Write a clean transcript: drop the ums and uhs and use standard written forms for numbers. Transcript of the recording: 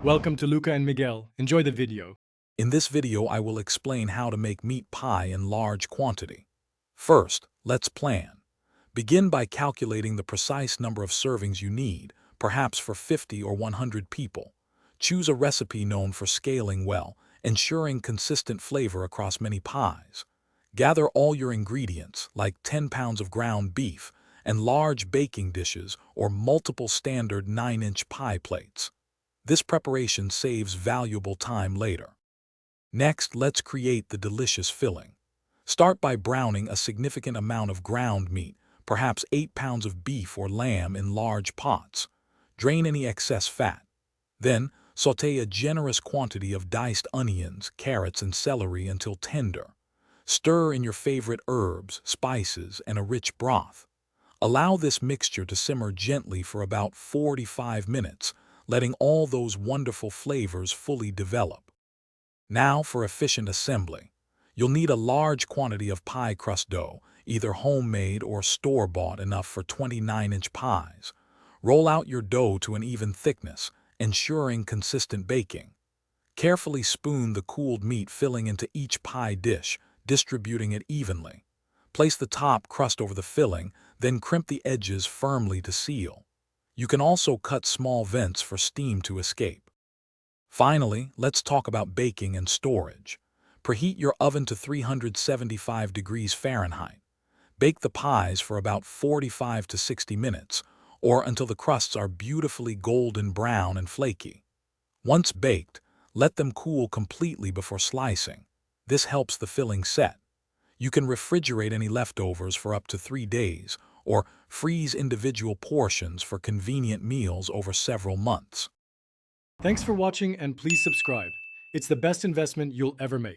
Welcome to Luca and Miguel. Enjoy the video. In this video, I will explain how to make meat pie in large quantity. First, let's plan. Begin by calculating the precise number of servings you need, perhaps for 50 or 100 people. Choose a recipe known for scaling well, ensuring consistent flavor across many pies. Gather all your ingredients, like 10 pounds of ground beef, and large baking dishes or multiple standard 9-inch pie plates. This preparation saves valuable time later. Next, let's create the delicious filling. Start by browning a significant amount of ground meat, perhaps 8 pounds of beef or lamb in large pots. Drain any excess fat. Then, sauté a generous quantity of diced onions, carrots, and celery until tender. Stir in your favorite herbs, spices, and a rich broth. Allow this mixture to simmer gently for about 45 minutes, letting all those wonderful flavors fully develop. Now for efficient assembly. You'll need a large quantity of pie crust dough, either homemade or store-bought, enough for 29-inch pies. Roll out your dough to an even thickness, ensuring consistent baking. Carefully spoon the cooled meat filling into each pie dish, distributing it evenly. Place the top crust over the filling, then crimp the edges firmly to seal. You can also cut small vents for steam to escape. Finally, let's talk about baking and storage. Preheat your oven to 375 degrees Fahrenheit. Bake the pies for about 45 to 60 minutes, or until the crusts are beautifully golden brown and flaky. Once baked, let them cool completely before slicing. This helps the filling set. You can refrigerate any leftovers for up to 3 days, or freeze individual portions for convenient meals over several months. Thanks for watching and please subscribe. It's the best investment you'll ever make.